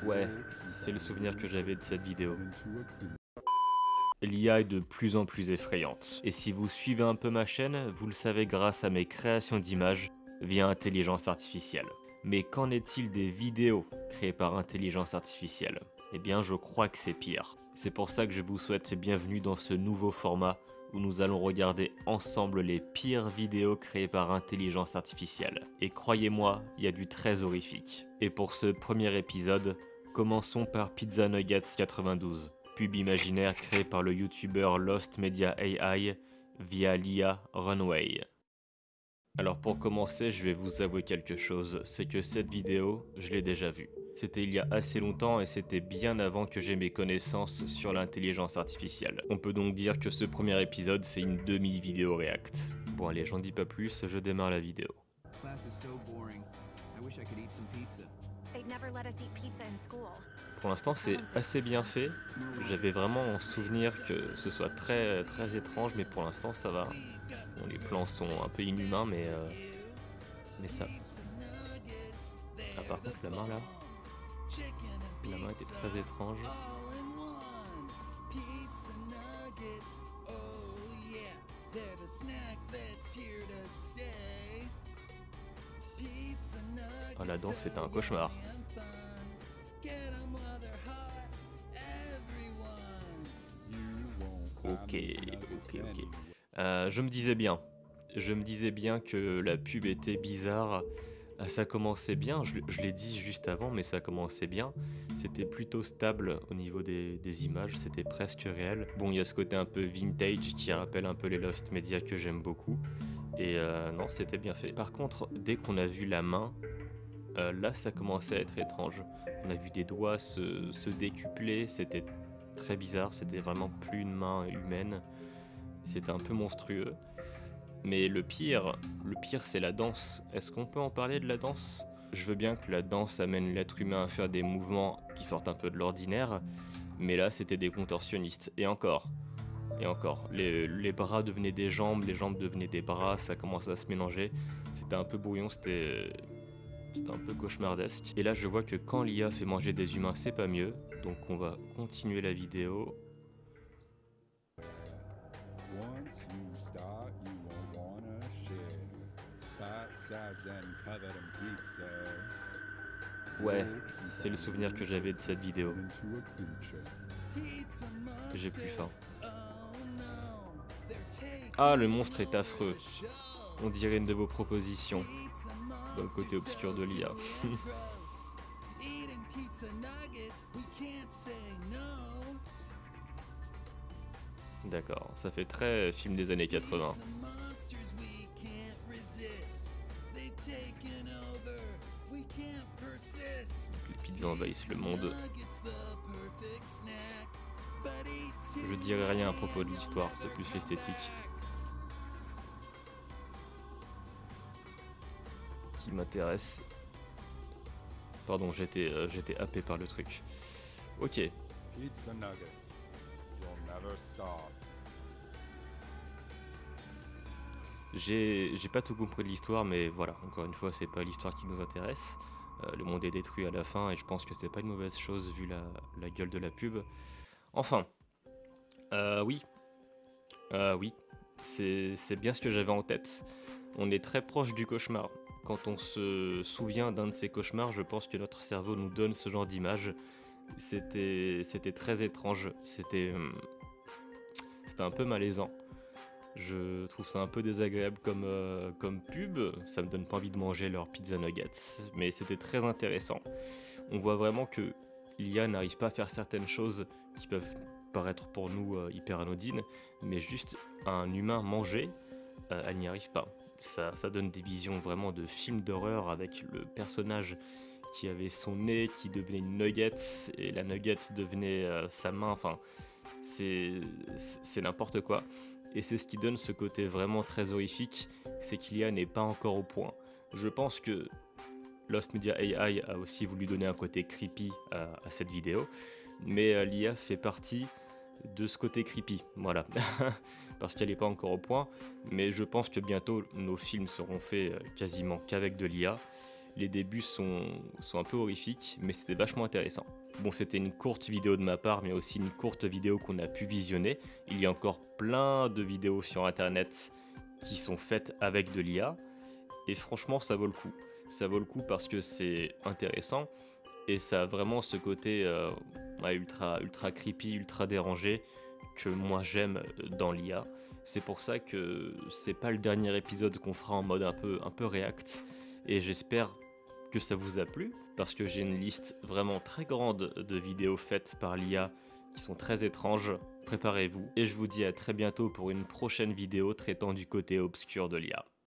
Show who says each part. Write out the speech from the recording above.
Speaker 1: Ouais, c'est le souvenir que j'avais de cette vidéo. L'IA est de plus en plus effrayante. Et si vous suivez un peu ma chaîne, vous le savez grâce à mes créations d'images via intelligence artificielle. Mais qu'en est-il des vidéos créées par intelligence artificielle? Eh bien, je crois que c'est pire. C'est pour ça que je vous souhaite bienvenue dans ce nouveau format où nous allons regarder ensemble les pires vidéos créées par intelligence artificielle. Et croyez-moi, il y a du très horrifique. Et pour ce premier épisode, commençons par Pizza Nuggets 92, pub imaginaire créé par le youtubeur Lost Media AI via l'IA Runway. Alors pour commencer, je vais vous avouer quelque chose, c'est que cette vidéo, je l'ai déjà vue. C'était il y a assez longtemps et c'était bien avant que j'aie mes connaissances sur l'intelligence artificielle. On peut donc dire que ce premier épisode, c'est une demi-vidéo react. Bon allez, j'en dis pas plus, je démarre la vidéo. Pour l'instant, c'est assez bien fait. J'avais vraiment en souvenir que ce soit très étrange, mais pour l'instant, ça va. Bon, les plans sont un peu inhumains, mais ça. Ah, par contre, la main là, la main était très étrange. Oh, la danse, c'était un cauchemar. Ok. Je me disais bien que la pub était bizarre. Ça commençait bien, je l'ai dit juste avant, mais ça commençait bien. C'était plutôt stable au niveau des images, c'était presque réel. Bon, il y a ce côté un peu vintage qui rappelle un peu les Lost Media que j'aime beaucoup. Et non, c'était bien fait. Par contre, dès qu'on a vu la main, là ça commençait à être étrange. On a vu des doigts se décupler, c'était très bizarre, c'était vraiment plus une main humaine. C'était un peu monstrueux. Mais le pire c'est la danse. Est-ce qu'on peut en parler de la danse? Je veux bien que la danse amène l'être humain à faire des mouvements qui sortent un peu de l'ordinaire, mais là c'était des contorsionnistes. Et encore. Les bras devenaient des jambes, les jambes devenaient des bras, ça commence à se mélanger. C'était un peu brouillon, c'était un peu cauchemardesque. Et là je vois que quand l'IA fait manger des humains, c'est pas mieux. Donc on va continuer la vidéo. Ouais, c'est le souvenir que j'avais de cette vidéo. J'ai plus faim. Ah, le monstre est affreux. On dirait une de vos propositions. Dans le côté obscur de l'IA. D'accord, ça fait très film des années 80. Les pizzas envahissent le monde. Je dirais rien à propos de l'histoire, c'est plus l'esthétique qui m'intéresse. Pardon, j'étais happé par le truc. Ok. J'ai pas tout compris de l'histoire, mais voilà, encore une fois, c'est pas l'histoire qui nous intéresse. Le monde est détruit à la fin, et je pense que c'est pas une mauvaise chose vu la gueule de la pub. Enfin, oui, c'est bien ce que j'avais en tête. On est très proche du cauchemar. Quand on se souvient d'un de ces cauchemars, je pense que notre cerveau nous donne ce genre d'image. C'était très étrange, c'était un peu malaisant. Je trouve ça un peu désagréable comme pub, ça me donne pas envie de manger leur pizza nuggets, mais c'était très intéressant. On voit vraiment que l'IA n'arrive pas à faire certaines choses qui peuvent paraître pour nous hyper anodines, mais juste un humain manger, elle n'y arrive pas. Ça donne des visions vraiment de films d'horreur avec le personnage qui avait son nez qui devenait une nugget et la nugget devenait sa main, enfin c'est n'importe quoi. Et c'est ce qui donne ce côté vraiment très horrifique, c'est qu'IA n'est pas encore au point. Je pense que Lost Media AI a aussi voulu donner un côté creepy à cette vidéo, mais l'IA fait partie de ce côté creepy, voilà. Parce qu'elle n'est pas encore au point, mais je pense que bientôt nos films seront faits quasiment qu'avec de l'IA, Les débuts sont un peu horrifiques, mais c'était vachement intéressant. Bon, c'était une courte vidéo de ma part, mais aussi une courte vidéo qu'on a pu visionner. Il y a encore plein de vidéos sur internet qui sont faites avec de l'IA, et franchement ça vaut le coup. Ça vaut le coup parce que c'est intéressant, et ça a vraiment ce côté ultra creepy, ultra dérangé, que moi j'aime dans l'IA. C'est pour ça que c'est pas le dernier épisode qu'on fera en mode un peu react, et j'espère que ça vous a plu, parce que j'ai une liste vraiment très grande de vidéos faites par l'IA qui sont très étranges. Préparez-vous, et je vous dis à très bientôt pour une prochaine vidéo traitant du côté obscur de l'IA.